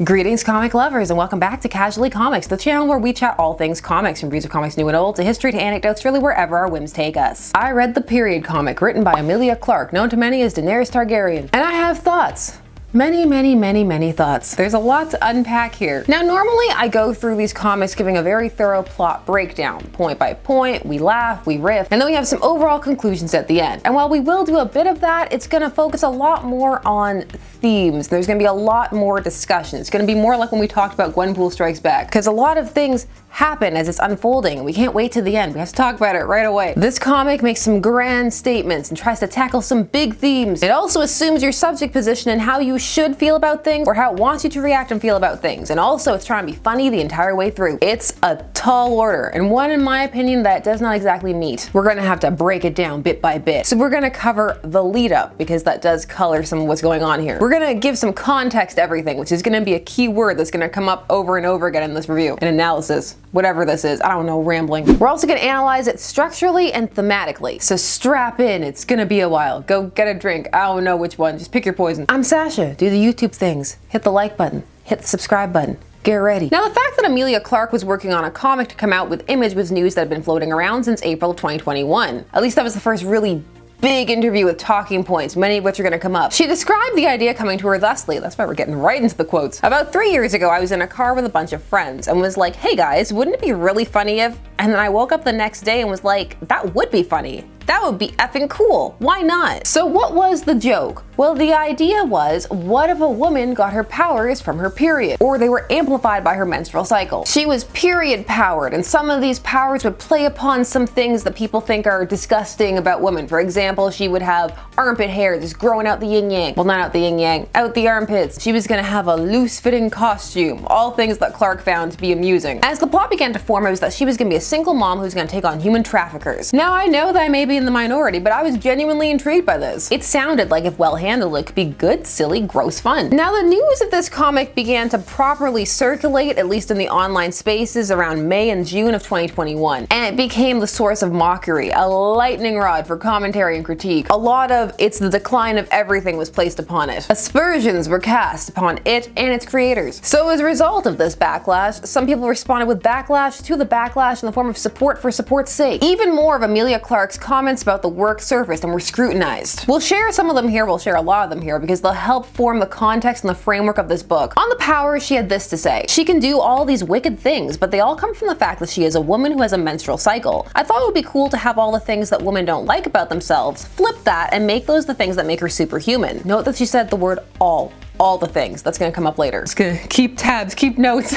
Greetings comic lovers and welcome back to Casually Comics, the channel where we chat all things comics, from reviews of comics new and old to history to anecdotes, really wherever our whims take us. I read the period comic written by Emilia Clarke, known to many as Daenerys Targaryen, and I have thoughts. Many thoughts. There's a lot to unpack here. Now, normally I go through these comics giving a very thorough plot breakdown, point by point, we laugh, we riff, and then we have some overall conclusions at the end. And while we will do a bit of that, it's gonna focus a lot more on themes. There's gonna be a lot more discussion. It's gonna be more like when we talked about Gwenpool Strikes Back, because a lot of things happen as it's unfolding. We can't wait to the end. We have to talk about it right away. This comic makes some grand statements and tries to tackle some big themes. It also assumes your subject position and how you should feel about things, or how it wants you to react and feel about things. And also it's trying to be funny the entire way through. It's a tall order, and one in my opinion that does not exactly meet. We're gonna have to break it down bit by bit. So we're gonna cover the lead up, because that does color some of what's going on here. We're gonna give some context to everything, which is gonna be a key word that's gonna come up over and over again in this review. An analysis. Whatever this is, I don't know, rambling. We're also gonna analyze it structurally and thematically. So strap in, it's gonna be a while. Go get a drink, I don't know which one, just pick your poison. I'm Sasha, do the YouTube things. Hit the like button, hit the subscribe button. Get ready. Now, the fact that Emilia Clarke was working on a comic to come out with Image was news that had been floating around since April of 2021. At least that was the first really big interview with talking points, many of which are going to come up. She described the idea coming to her thusly. That's why we're getting right into the quotes. About 3 years ago, I was in a car with a bunch of friends and was like, hey guys, wouldn't it be really funny if... And then I woke up the next day and was like, that would be funny. That would be effing cool. Why not? So what was the joke? Well, the idea was, what if a woman got her powers from her period, or they were amplified by her menstrual cycle? She was period powered, and some of these powers would play upon some things that people think are disgusting about women. For example, she would have armpit hair just growing out the yin yang. Well, not out the yin yang, out the armpits. She was gonna have a loose fitting costume. All things that Clarke found to be amusing. As the plot began to form, it was that she was gonna be a single mom who's gonna take on human traffickers. Now, I know that I may be in the minority, but I was genuinely intrigued by this. It sounded like, if well handled, it could be good, silly, gross fun. Now, the news of this comic began to properly circulate, at least in the online spaces, around May and June of 2021, and it became the source of mockery, a lightning rod for commentary and critique. A lot of "it's the decline of everything" was placed upon it. Aspersions were cast upon it and its creators. So as a result of this backlash, some people responded with backlash to the backlash in the form of support for support's sake. Even more of Emilia Clarke's comments about the work surfaced and were scrutinized. We'll share some of them here, we'll share a lot of them here, because they'll help form the context and the framework of this book. On the powers, she had this to say: she can do all these wicked things, but they all come from the fact that she is a woman who has a menstrual cycle. I thought it would be cool to have all the things that women don't like about themselves, flip that and make those the things that make her superhuman. Note that she said the word all the things. That's gonna come up later. It's gonna keep tabs, keep notes.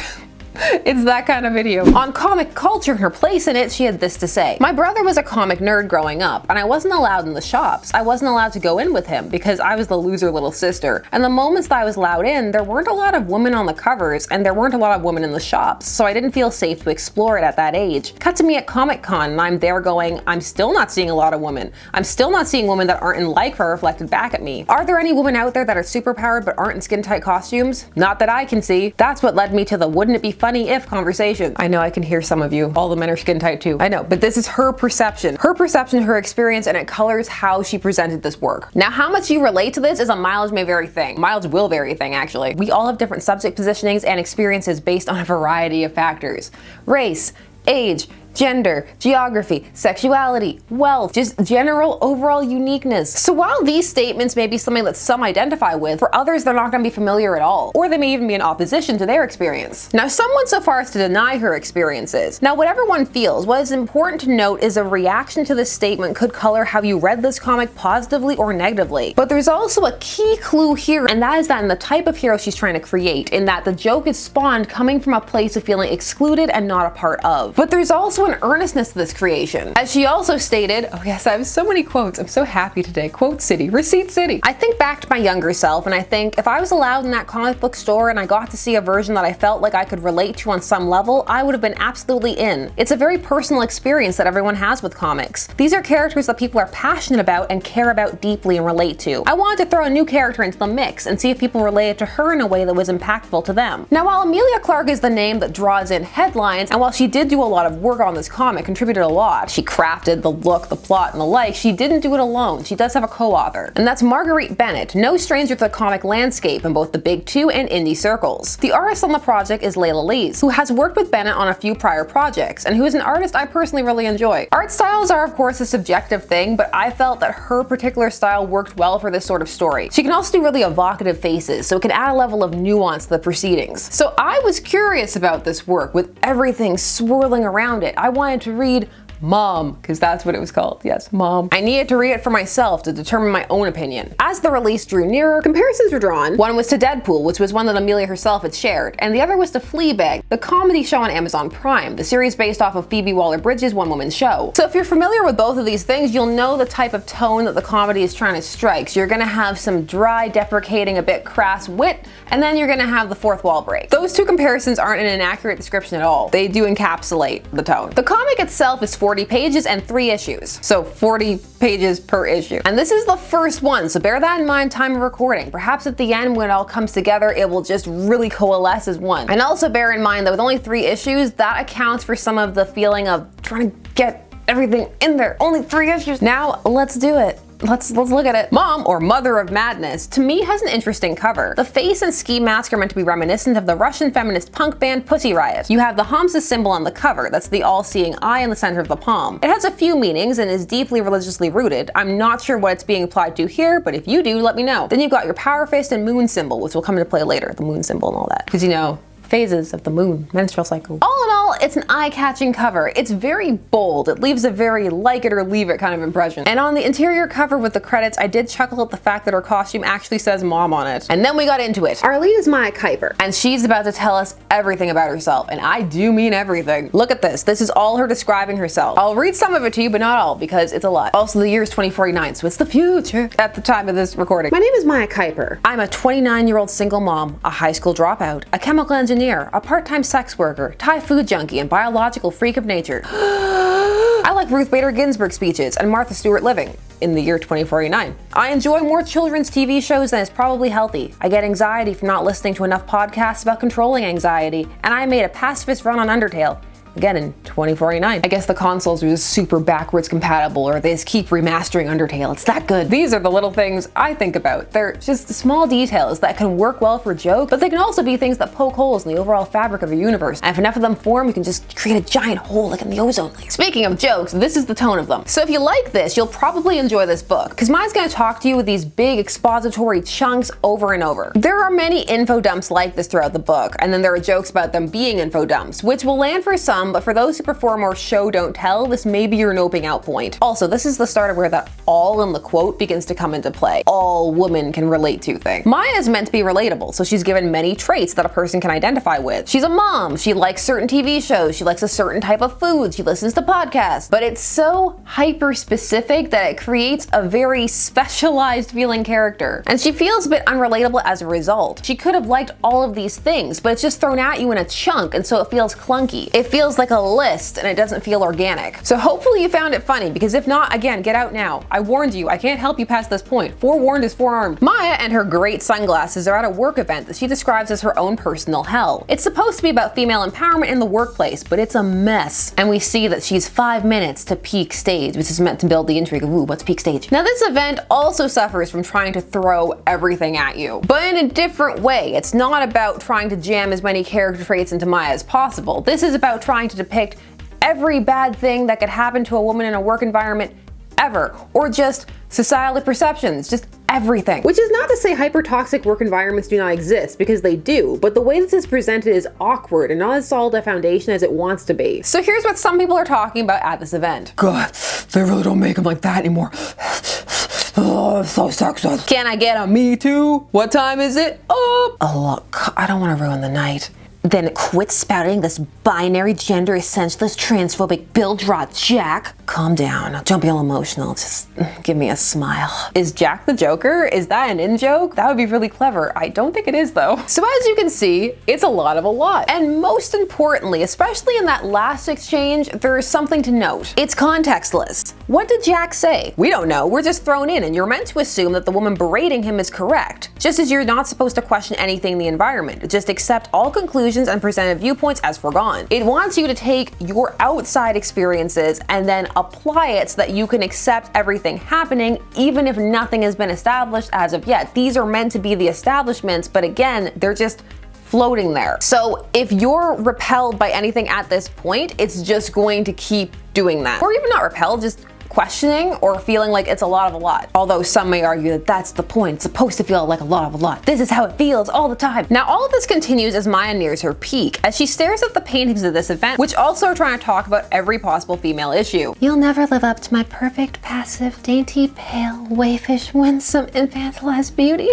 It's that kind of video. On comic culture and her place in it, she had this to say: my brother was a comic nerd growing up, and I wasn't allowed in the shops. I wasn't allowed to go in with him because I was the loser little sister. And the moments that I was allowed in, there weren't a lot of women on the covers, and there weren't a lot of women in the shops, so I didn't feel safe to explore it at that age. Cut to me at Comic-Con, and I'm there going, I'm still not seeing a lot of women. I'm still not seeing women that aren't in Lycra reflected back at me. Are there any women out there that are superpowered but aren't in skin-tight costumes? Not that I can see. That's what led me to the wouldn't it be funny if conversation. I know I can hear some of you. All the men are skin tight too. I know, but this is her perception, her experience, and it colors how she presented this work. Now, how much you relate to this is a mileage may vary thing. Mileage will vary thing, actually. We all have different subject positionings and experiences based on a variety of factors. Race, age, gender, geography, sexuality, wealth, just general overall uniqueness. So while these statements may be something that some identify with, for others they're not going to be familiar at all, or they may even be in opposition to their experience. Now, some went so far as to deny her experiences. Now, whatever one feels, what is important to note is a reaction to this statement could color how you read this comic positively or negatively. But there's also a key clue here, and that is that in the type of hero she's trying to create, in that the joke is spawned coming from a place of feeling excluded and not a part of. But there's also an earnestness to this creation. As she also stated, oh yes, I have so many quotes, I'm so happy today, quote city, receipt city. I think back to my younger self and I think, if I was allowed in that comic book store and I got to see a version that I felt like I could relate to on some level, I would have been absolutely in. It's a very personal experience that everyone has with comics. These are characters that people are passionate about and care about deeply and relate to. I wanted to throw a new character into the mix and see if people related to her in a way that was impactful to them. Now, while Emilia Clarke is the name that draws in headlines, and while she did do a lot of work on this comic, contributed a lot. She crafted the look, the plot, and the like. She didn't do it alone. She does have a co-author, and that's Marguerite Bennett, no stranger to the comic landscape in both the big two and indie circles. The artist on the project is Leila Leiz, who has worked with Bennett on a few prior projects, and who is an artist I personally really enjoy. Art styles are of course a subjective thing, but I felt that her particular style worked well for this sort of story. She can also do really evocative faces, so it can add a level of nuance to the proceedings. So I was curious about this work with everything swirling around it. I wanted to read M.O.M, because that's what it was called. Yes, M.O.M. I needed to read it for myself to determine my own opinion. As the release drew nearer, comparisons were drawn. One was to Deadpool, which was one that Emilia herself had shared, and the other was to Fleabag, the comedy show on Amazon Prime, the series based off of Phoebe Waller-Bridge's one-woman show. So if you're familiar with both of these things, you'll know the type of tone that the comedy is trying to strike. So you're gonna have some dry, deprecating, a bit crass wit, and then you're gonna have the fourth wall break. Those two comparisons aren't an inaccurate description at all. They do encapsulate the tone. The comic itself is 40 pages and 3 issues. So 40 pages per issue. And this is the first one, so bear that in mind time of recording. Perhaps at the end when it all comes together, it will just really coalesce as one. And also bear in mind that with only 3 issues, that accounts for some of the feeling of trying to get everything in there. Only 3 issues. Now let's do it. Let's look at it. M.O.M, or Mother of Madness, to me has an interesting cover. The face and ski mask are meant to be reminiscent of the Russian feminist punk band Pussy Riot. You have the Hamsa symbol on the cover, that's the all-seeing eye in the center of the palm. It has a few meanings and is deeply religiously rooted. I'm not sure what it's being applied to here, but if you do, let me know. Then you've got your power fist and moon symbol, which will come into play later, the moon symbol and all that. Because you know, phases of the moon, menstrual cycle. All in all, it's an eye-catching cover. It's very bold. It leaves a very like it or leave it kind of impression. And on the interior cover with the credits, I did chuckle at the fact that her costume actually says M.O.M on it. And then we got into it. Our lead is Maya Kuiper, and she's about to tell us everything about herself, and I do mean everything. Look at this. This is all her describing herself. I'll read some of it to you, but not all, because it's a lot. Also, the year is 2049, so it's the future at the time of this recording. My name is Maya Kuiper. I'm a 29-year-old single mom, a high school dropout, a chemical engineer, a part-time sex worker, Thai food junkie, and biological freak of nature. I like Ruth Bader Ginsburg speeches and Martha Stewart living in the year 2049. I enjoy more children's TV shows than is probably healthy. I get anxiety from not listening to enough podcasts about controlling anxiety, and I made a pacifist run on Undertale. Again in 2049. I guess the consoles are just super backwards compatible, or they just keep remastering Undertale. It's that good. These are the little things I think about. They're just small details that can work well for jokes, but they can also be things that poke holes in the overall fabric of the universe. And if enough of them form, you can just create a giant hole like in the ozone layer. Speaking of jokes, this is the tone of them. So if you like this, you'll probably enjoy this book, because Maya's gonna talk to you with these big expository chunks over and over. There are many info dumps like this throughout the book, and then there are jokes about them being info dumps, which will land for some, but for those who prefer more show don't tell, this may be your noping out point. Also, this is the start of where that all in the quote begins to come into play. All women can relate to thing. Maya is meant to be relatable, so she's given many traits that a person can identify with. She's a mom, she likes certain TV shows, she likes a certain type of food, she listens to podcasts, but it's so hyper specific that it creates a very specialized feeling character. And she feels a bit unrelatable as a result. She could have liked all of these things, but it's just thrown at you in a chunk, and so it feels clunky. It feels like a list and it doesn't feel organic. So hopefully you found it funny, because if not, again, get out now. I warned you, I can't help you past this point. Forewarned is forearmed. Maya and her great sunglasses are at a work event that she describes as her own personal hell. It's supposed to be about female empowerment in the workplace, but it's a mess. And we see that she's 5 minutes to peak stage, which is meant to build the intrigue of, ooh, what's peak stage? Now this event also suffers from trying to throw everything at you, but in a different way. It's not about trying to jam as many character traits into Maya as possible. This is about trying to depict every bad thing that could happen to a woman in a work environment ever, or just societal perceptions, just everything. Which is not to say hyper-toxic work environments do not exist, because they do, but the way this is presented is awkward and not as solid a foundation as it wants to be. So here's what some people are talking about at this event. God, they really don't make them like that anymore. Oh, so sexist. Can I get a me too? What time is it? Oh look, I don't want to ruin the night. Then quit spouting this binary, gender essentialist, transphobic, Bill Draw Jack. calm down. Don't be all emotional. Just give me a smile. Is Jack the Joker? Is that an in-joke? That would be really clever. I don't think it is though. So as you can see, it's a lot of a lot. And most importantly, especially in that last exchange, there is something to note. It's contextless. What did Jack say? We don't know. We're just thrown in, and you're meant to assume that the woman berating him is correct. Just as you're not supposed to question anything in the environment. Just accept all conclusions and presented viewpoints as foregone. It wants you to take your outside experiences and then apply it so that you can accept everything happening, even if nothing has been established as of yet. These are meant to be the establishments, but again, they're just floating there. So if you're repelled by anything at this point, it's just going to keep doing that. Or even not repelled, just questioning or feeling like it's a lot of a lot. Although some may argue that that's the point. It's supposed to feel like a lot of a lot. This is how it feels all the time. Now all of this continues as Maya nears her peak, as she stares at the paintings of this event, which also are trying to talk about every possible female issue. You'll never live up to my perfect, passive, dainty, pale, waifish, winsome, infantilized beauty.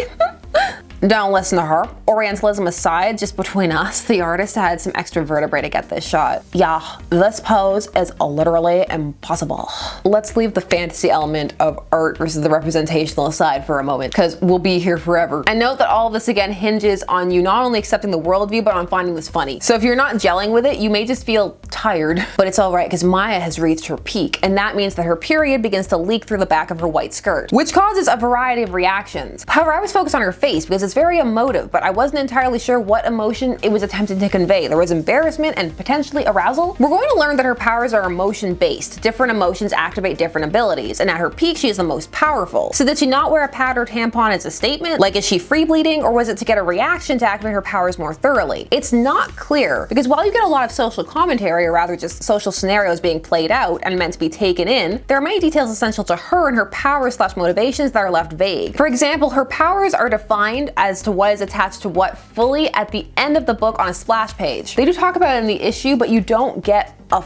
Don't listen to her. Orientalism aside, just between us, the artist had some extra vertebrae to get this shot. Yeah, this pose is literally impossible. Let's leave the fantasy element of art versus the representational aside for a moment, because we'll be here forever. And note that all of this again hinges on you not only accepting the worldview, but on finding this funny. So if you're not gelling with it, you may just feel tired, but it's all right because Maya has reached her peak, and that means that her period begins to leak through the back of her white skirt, which causes a variety of reactions. However, I was focused on her face because it's very emotive, but I wasn't entirely sure what emotion it was attempting to convey. There was embarrassment and potentially arousal. We're going to learn that her powers are emotion-based. Different emotions activate different abilities, and at her peak, she is the most powerful. So did she not wear a pad or tampon as a statement? Like, is she free bleeding, or was it to get a reaction to activate her powers more thoroughly? It's not clear, because while you get a lot of social commentary, or rather just social scenarios being played out and meant to be taken in, there are many details essential to her and her powers/motivations that are left vague. For example, her powers are defined as to what is attached to what fully at the end of the book on a splash page. They do talk about it in the issue, but you don't get a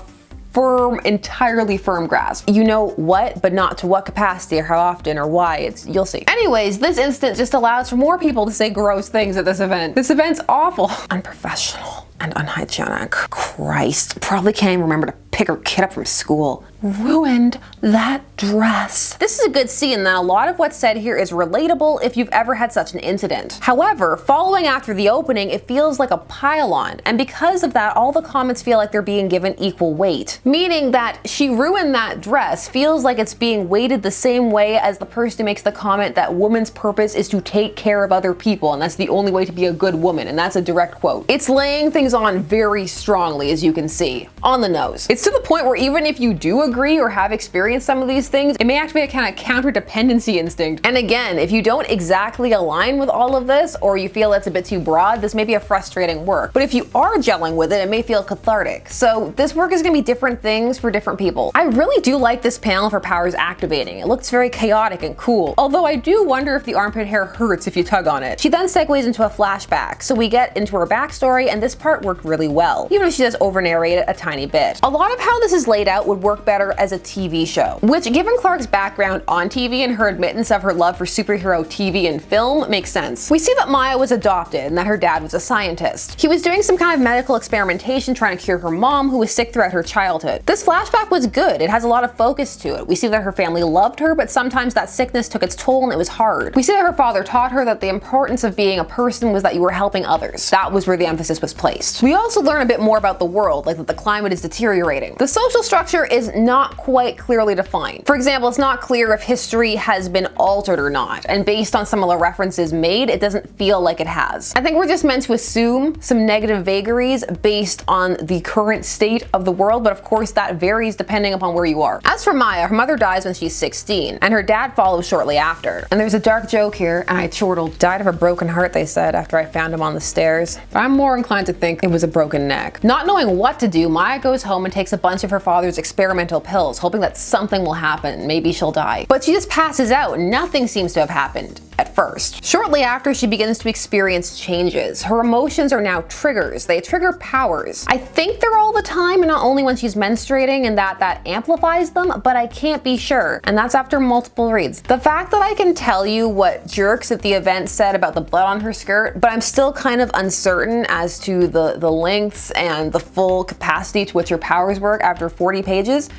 entirely firm grasp. You know what, but not to what capacity or how often or why. You'll see. Anyways, this instant just allows for more people to say gross things at this event. This event's awful, unprofessional, and unhygienic. Christ, probably can't even remember to pick her kid up from school. Ruined that dress. This is a good scene that a lot of what's said here is relatable if you've ever had such an incident. However, following after the opening, it feels like a pile-on, and because of that, all the comments feel like they're being given equal weight. Meaning that she ruined that dress feels like it's being weighted the same way as the person who makes the comment that woman's purpose is to take care of other people, and that's the only way to be a good woman, and that's a direct quote. It's laying things on very strongly, as you can see. On the nose. It's to the point where even if you do agree or have experienced some of these things, it may activate a kind of counter-dependency instinct. And again, if you don't exactly align with all of this, or you feel it's a bit too broad, this may be a frustrating work. But if you are gelling with it, it may feel cathartic. So this work is gonna be different things for different people. I really do like this panel for powers activating. It looks very chaotic and cool. Although I do wonder if the armpit hair hurts if you tug on it. She then segues into a flashback, so we get into her backstory, and this part worked really well, even if she does over-narrate it a tiny bit. A lot of how this is laid out would work better as a TV show, which, given Clarke's background on TV and her admittance of her love for superhero TV and film, makes sense. We see that Maya was adopted and that her dad was a scientist. He was doing some kind of medical experimentation trying to cure her mom, who was sick throughout her childhood. This flashback was good. It has a lot of focus to it. We see that her family loved her, but sometimes that sickness took its toll and it was hard. We see that her father taught her that the importance of being a person was that you were helping others. That was where the emphasis was placed. We also learn a bit more about the world, like that the climate is deteriorating. The social structure is not quite clearly defined. For example, it's not clear if history has been altered or not, and based on some of the references made, it doesn't feel like it has. I think we're just meant to assume some negative vagaries based on the current state of the world, but of course that varies depending upon where you are. As for Maya, her mother dies when she's 16, and her dad follows shortly after. And there's a dark joke here, and I chortled. Died of a broken heart, they said, after I found him on the stairs. But I'm more inclined to think it was a broken neck. Not knowing what to do, Maya goes home and takes a bunch of her father's experimental pills, hoping that something will happen. Maybe she'll die. But she just passes out. Nothing seems to have happened at first. Shortly after, she begins to experience changes. Her emotions are now triggers. They trigger powers. I think they're all the time and not only when she's menstruating, and that amplifies them, but I can't be sure. And that's after multiple reads. The fact that I can tell you what jerks at the event said about the blood on her skirt, but I'm still kind of uncertain as to the lengths and the full capacity to which her powers work after 40 pages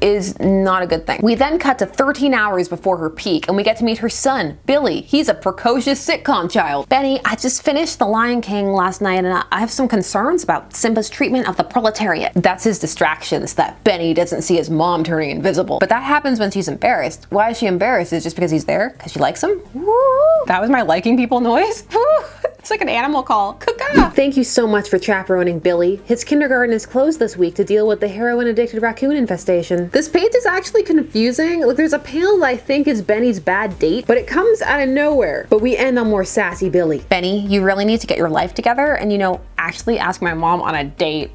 is not a good thing. We then cut to 13 hours before her peak, and we get to meet her son, Billy. He's a precocious sitcom child. Benny, I just finished The Lion King last night, and I have some concerns about Simba's treatment of the proletariat. That's his distractions, that Benny doesn't see his mom turning invisible. But that happens when she's embarrassed. Why is she embarrassed? Is it just because he's there? Because she likes him? Woo! That was my liking people noise. Woo! It's like an animal call. Caca! Thank you so much for chaperoning Billy. His kindergarten is closed this week to deal with the heroin-addicted raccoon infestation. This page is actually confusing. Like, there's a panel that I think is Benny's bad date, but it comes out of nowhere. But we end on more sassy Billy. Benny, you really need to get your life together and, you know, actually ask my mom on a date.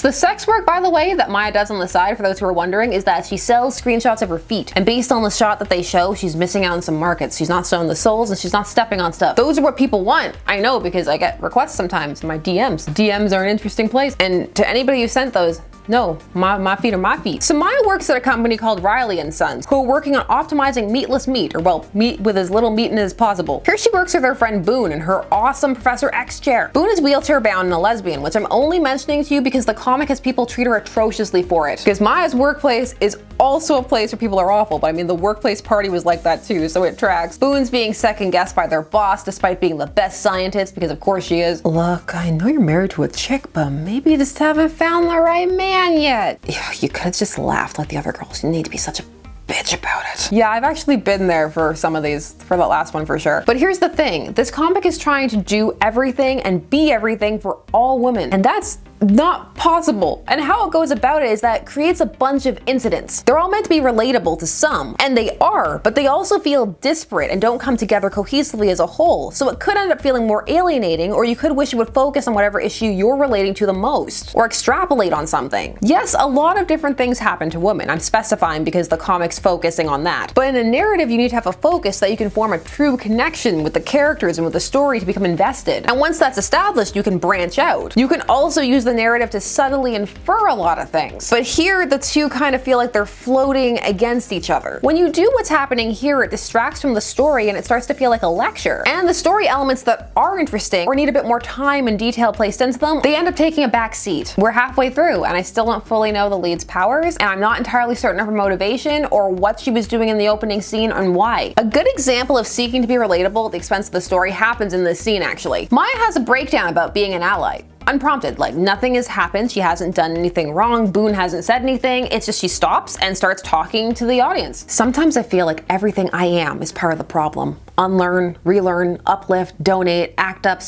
The sex work, by the way, that Maya does on the side, for those who are wondering, is that she sells screenshots of her feet. And based on the shot that they show, she's missing out on some markets. She's not showing the soles and she's not stepping on stuff. Those are what people want. I know, because I get requests sometimes in my DMs. DMs are an interesting place. And to anybody who sent those, no, my feet are my feet. So Maya works at a company called Riley & Sons, who are working on optimizing meatless meat, or well, meat with as little meat in it as possible. Here she works with her friend Boone in her awesome Professor X chair. Boone is wheelchair bound and a lesbian, which I'm only mentioning to you because the comic has people treat her atrociously for it. Because Maya's workplace is also a place where people are awful, but I mean the workplace party was like that too, so it tracks. Boone's being second guessed by their boss despite being the best scientist, because of course she is. Look, I know you're married to a chick, but maybe you just haven't found the right man yet. You could have just laughed like the other girls. You need to be such a bitch about it. Yeah, I've actually been there for some of these, for that last one for sure. But here's the thing, this comic is trying to do everything and be everything for all women, and that's not possible. And how it goes about it is that it creates a bunch of incidents. They're all meant to be relatable to some, and they are, but they also feel disparate and don't come together cohesively as a whole. So it could end up feeling more alienating, or you could wish it would focus on whatever issue you're relating to the most, or extrapolate on something. Yes, a lot of different things happen to women. I'm specifying because the comic's focusing on that. But in a narrative, you need to have a focus so that you can form a true connection with the characters and with the story to become invested. And once that's established, you can branch out. You can also use the narrative to subtly infer a lot of things. But here, the two kind of feel like they're floating against each other. When you do what's happening here, it distracts from the story and it starts to feel like a lecture. And the story elements that are interesting or need a bit more time and detail placed into them, they end up taking a back seat. We're halfway through and I still don't fully know the lead's powers, and I'm not entirely certain of her motivation or what she was doing in the opening scene and why. A good example of seeking to be relatable at the expense of the story happens in this scene actually. Maya has a breakdown about being an ally. Unprompted, like nothing has happened, she hasn't done anything wrong, Boone hasn't said anything, it's just she stops and starts talking to the audience. Sometimes I feel like everything I am is part of the problem. Unlearn, relearn, uplift, donate, act up,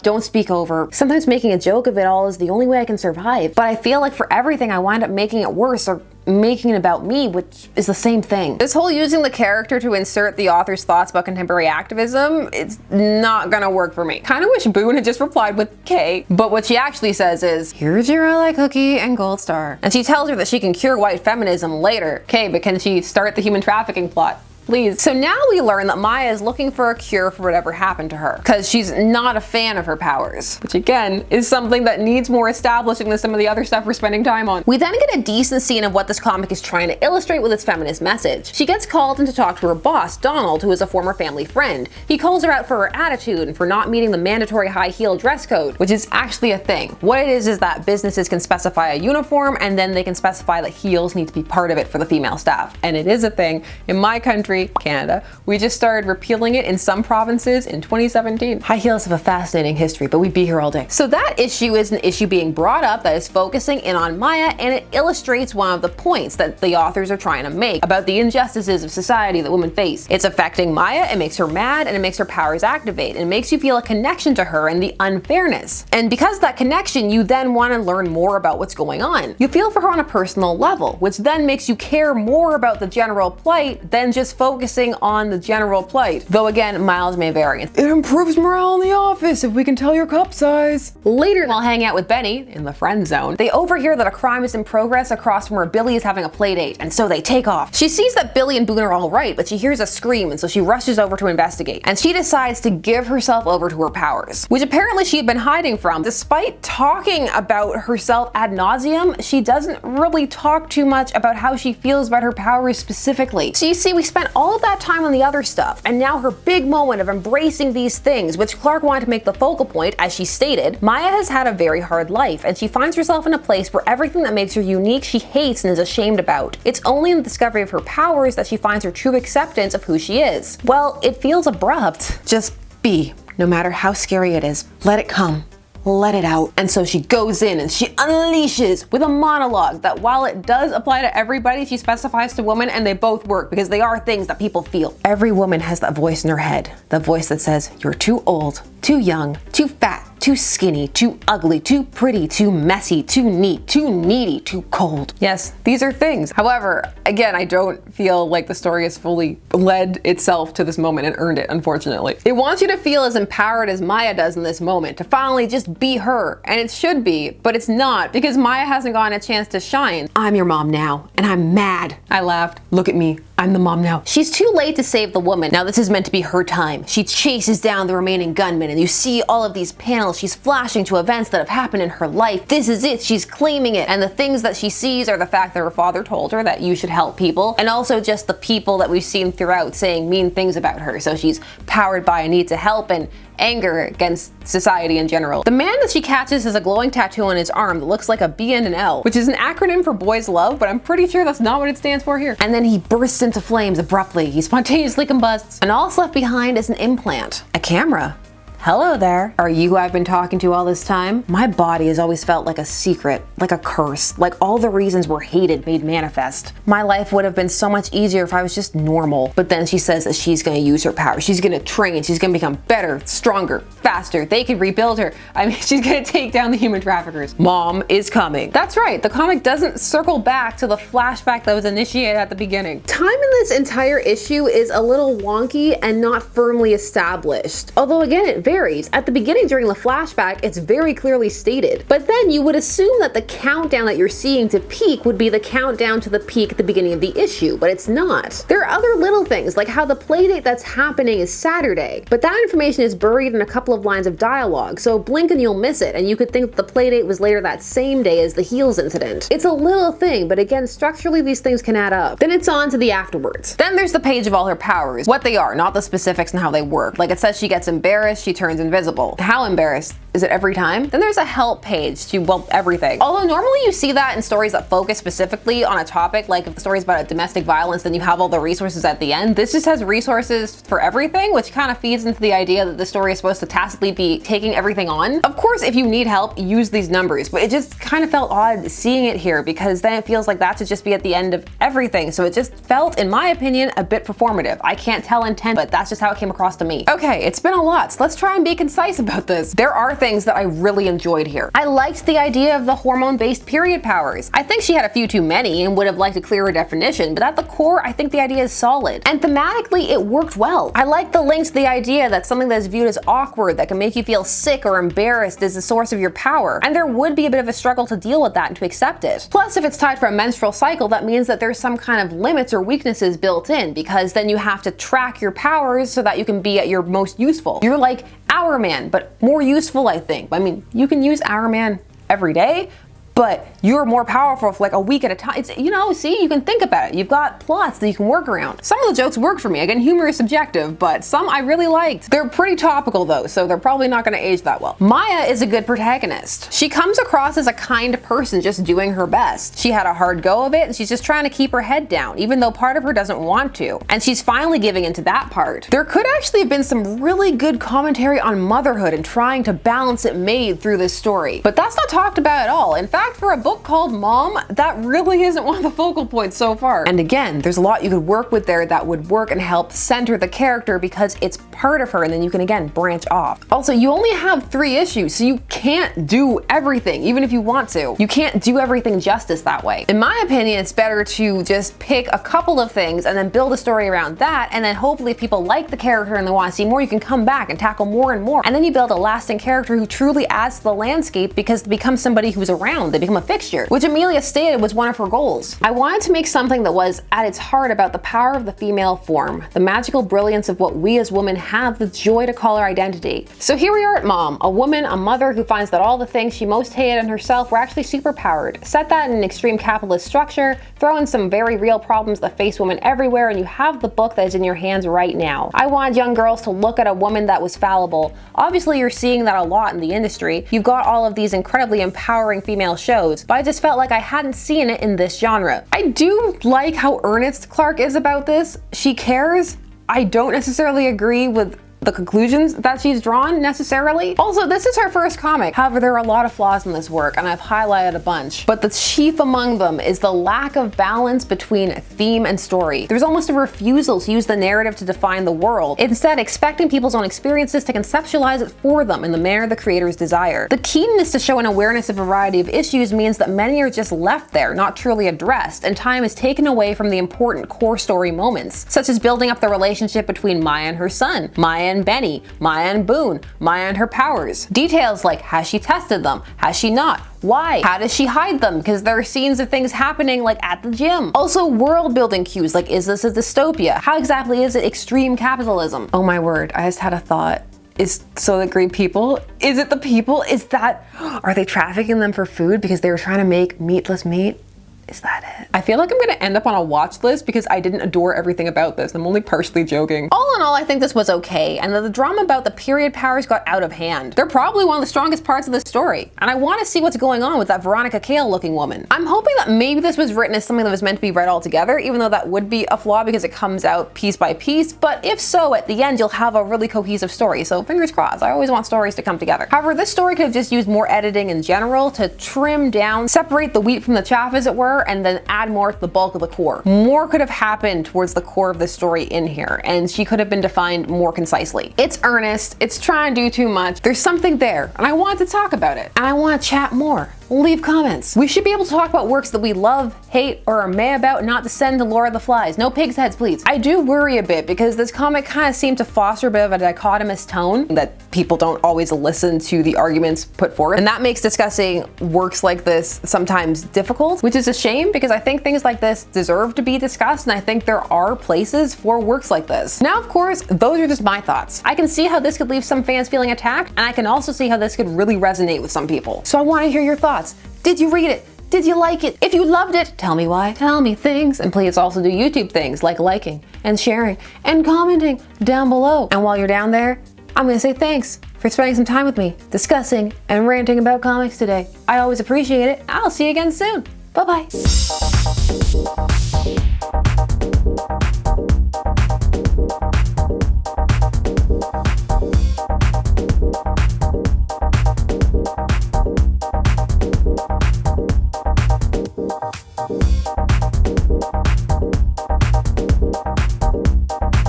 don't speak over. Sometimes making a joke of it all is the only way I can survive. But I feel like for everything I wind up making it worse or making it about me, which is the same thing. This whole using the character to insert the author's thoughts about contemporary activism, it's not gonna work for me. Kinda wish Boone had just replied with K, but what she actually says is, here's your ally cookie and gold star. And she tells her that she can cure white feminism later. Okay, but can she start the human trafficking plot? Please. So now we learn that Maya is looking for a cure for whatever happened to her, because she's not a fan of her powers, which again is something that needs more establishing than some of the other stuff we're spending time on. We then get a decent scene of what this comic is trying to illustrate with its feminist message. She gets called in to talk to her boss, Donald, who is a former family friend. He calls her out for her attitude and for not meeting the mandatory high heel dress code, which is actually a thing. What it is that businesses can specify a uniform and then they can specify that heels need to be part of it for the female staff. And it is a thing. In my country, Canada, we just started repealing it in some provinces in 2017. High heels have a fascinating history, but we'd be here all day. So that issue is an issue being brought up that is focusing in on Maya, and it illustrates one of the points that the authors are trying to make about the injustices of society that women face. It's affecting Maya, it makes her mad, and it makes her powers activate, and it makes you feel a connection to her and the unfairness. And because of that connection, you then want to learn more about what's going on. You feel for her on a personal level, which then makes you care more about the general plight than just focusing on the general plight. Though again, miles may vary. It improves morale in the office if we can tell your cup size. Later, while hanging out with Benny in the friend zone, they overhear that a crime is in progress across from where Billy is having a play date, and so they take off. She sees that Billy and Boone are all right, but she hears a scream, and so she rushes over to investigate. And she decides to give herself over to her powers, which apparently she had been hiding from. Despite talking about herself ad nauseum, she doesn't really talk too much about how she feels about her powers specifically. So you see, we spent all of that time on the other stuff, and now her big moment of embracing these things, which Clarke wanted to make the focal point, as she stated, Maya has had a very hard life, and she finds herself in a place where everything that makes her unique she hates and is ashamed about. It's only in the discovery of her powers that she finds her true acceptance of who she is. Well, it feels abrupt. Just be, no matter how scary it is. Let it come. Let it out. And so she goes in and she unleashes with a monologue that, while it does apply to everybody, she specifies to women, and they both work because they are things that people feel. Every woman has that voice in her head, the voice that says, you're too old, too young, too fat, too skinny, too ugly, too pretty, too messy, too neat, too needy, too cold. Yes, these are things. However, again, I don't feel like the story has fully led itself to this moment and earned it, unfortunately. It wants you to feel as empowered as Maya does in this moment, to finally just be her. And it should be, but it's not, because Maya hasn't gotten a chance to shine. I'm your mom now, and I'm mad. I laughed. Look at me. I'm the mom now. She's too late to save the woman. Now this is meant to be her time. She chases down the remaining gunmen, and you see all of these panels. She's flashing to events that have happened in her life. This is it. She's claiming it. And the things that she sees are the fact that her father told her that you should help people, and also just the people that we've seen throughout saying mean things about her. So she's powered by a need to help and anger against society in general. The man that she catches has a glowing tattoo on his arm that looks like a B and an L, which is an acronym for boys love, but I'm pretty sure that's not what it stands for here. And then he bursts into flames abruptly. He spontaneously combusts, and all that's left behind is an implant, a camera. Hello there. Are you who I've been talking to all this time? My body has always felt like a secret, like a curse, like all the reasons we're hated made manifest. My life would have been so much easier if I was just normal. But then she says that she's gonna use her power. She's gonna train, she's gonna become better, stronger, faster. They can rebuild her. I mean, she's gonna take down the human traffickers. Mom is coming. That's right, the comic doesn't circle back to the flashback that was initiated at the beginning. Time in this entire issue is a little wonky and not firmly established. Although again, it varies. At the beginning during the flashback, it's very clearly stated. But then you would assume that the countdown that you're seeing to peak would be the countdown to the peak at the beginning of the issue, but it's not. There are other little things, like how the playdate that's happening is Saturday, but that information is buried in a couple of lines of dialogue, so blink and you'll miss it, and you could think that the playdate was later that same day as the Heels incident. It's a little thing, but again, structurally these things can add up. Then it's on to the afterwards. Then there's the page of all her powers, what they are, not the specifics and how they work. Like it says she gets embarrassed, she turns invisible. How embarrassed? Is it every time? Then there's a help page to, well, everything. Although normally you see that in stories that focus specifically on a topic, like if the story's about a domestic violence, then you have all the resources at the end. This just has resources for everything, which kind of feeds into the idea that the story is supposed to tacitly be taking everything on. Of course, if you need help, use these numbers, but it just kind of felt odd seeing it here because then it feels like that should just be at the end of everything. So it just felt, in my opinion, a bit performative. I can't tell intent, but that's just how it came across to me. Okay, it's been a lot, so let's try and be concise about this. There are things that I really enjoyed here. I liked the idea of the hormone-based period powers. I think she had a few too many and would have liked a clearer definition, but at the core, I think the idea is solid. And thematically, it worked well. I like the link to the idea that something that is viewed as awkward, that can make you feel sick or embarrassed, is the source of your power. And there would be a bit of a struggle to deal with that and to accept it. Plus, if it's tied for a menstrual cycle, that means that there's some kind of limits or weaknesses built in, because then you have to track your powers so that you can be at your most useful. You're like Hour Man, but more useful, I think. I mean, you can use Hour Man every day, but you're more powerful for like a week at a time. It's, you know, see, you can think about it. You've got plots that you can work around. Some of the jokes worked for me. Again, humor is subjective, but some I really liked. They're pretty topical though, so they're probably not gonna age that well. Maya is a good protagonist. She comes across as a kind person just doing her best. She had a hard go of it, and she's just trying to keep her head down, even though part of her doesn't want to. And she's finally giving into that part. There could actually have been some really good commentary on motherhood and trying to balance it made through this story. But that's not talked about at all. In fact, for a book called Mom, that really isn't one of the focal points so far. And again, there's a lot you could work with there that would work and help center the character because it's part of her, and then you can again branch off. Also, you only have 3 issues, so you can't do everything, even if you want to. You can't do everything justice that way. In my opinion, it's better to just pick a couple of things and then build a story around that, and then hopefully if people like the character and they want to see more, you can come back and tackle more and more. And then you build a lasting character who truly adds to the landscape because it becomes somebody who's around they become a fixture, which Emilia stated was one of her goals. I wanted to make something that was, at its heart, about the power of the female form, the magical brilliance of what we as women have, the joy to call our identity. So here we are at Mom, a woman, a mother who finds that all the things she most hated in herself were actually superpowered. Set that in an extreme capitalist structure, throw in some very real problems that face women everywhere, and you have the book that is in your hands right now. I wanted young girls to look at a woman that was fallible. Obviously, you're seeing that a lot in the industry. You've got all of these incredibly empowering female shows, but I just felt like I hadn't seen it in this genre. I do like how earnest Clarke is about this. She cares. I don't necessarily agree with the conclusions that she's drawn necessarily. Also, this is her first comic. However, there are a lot of flaws in this work, and I've highlighted a bunch. But the chief among them is the lack of balance between theme and story. There's almost a refusal to use the narrative to define the world, instead expecting people's own experiences to conceptualize it for them in the manner the creators desire. The keenness to show an awareness of a variety of issues means that many are just left there, not truly addressed, and time is taken away from the important core story moments, such as building up the relationship between Maya and her son, Maya and Benny, Maya and Boone, Maya and her powers. Details like, has she tested them? Has she not? Why? How does she hide them? Because there are scenes of things happening like at the gym. Also world building cues like, is this a dystopia? How exactly is it extreme capitalism? Oh my word, I just had a thought. Is so the great people? Is it the people? Is that, are they trafficking them for food because they were trying to make meatless meat? Is that it? I feel like I'm gonna end up on a watch list because I didn't adore everything about this. I'm only partially joking. All in all, I think this was okay, and the drama about the period powers got out of hand. They're probably one of the strongest parts of the story, and I want to see what's going on with that Veronica Cale looking woman. I'm hoping that maybe this was written as something that was meant to be read all together, even though that would be a flaw because it comes out piece by piece, but if so, at the end you'll have a really cohesive story, so fingers crossed. I always want stories to come together. However, this story could have just used more editing in general to trim down, separate the wheat from the chaff as it were, and then add more to the bulk of the core. More could have happened towards the core of the story in here, and she could have been defined more concisely. It's earnest, it's trying to do too much, there's something there, and I want to talk about it, and I want to chat more. Leave comments. We should be able to talk about works that we love, hate, or are meh about, not descend to lore of the flies. No pig's heads, please. I do worry a bit because this comic kind of seemed to foster a bit of a dichotomous tone that people don't always listen to the arguments put forth, and that makes discussing works like this sometimes difficult, which is a shame because I think things like this deserve to be discussed, and I think there are places for works like this. Now, of course, those are just my thoughts. I can see how this could leave some fans feeling attacked, and I can also see how this could really resonate with some people. So I want to hear your thoughts. Did you read it? Did you like it? If you loved it, tell me why. Tell me things. And please also do YouTube things like liking and sharing and commenting down below. And while you're down there, I'm gonna say thanks for spending some time with me discussing and ranting about comics today. I always appreciate it. I'll see you again soon. Bye-bye.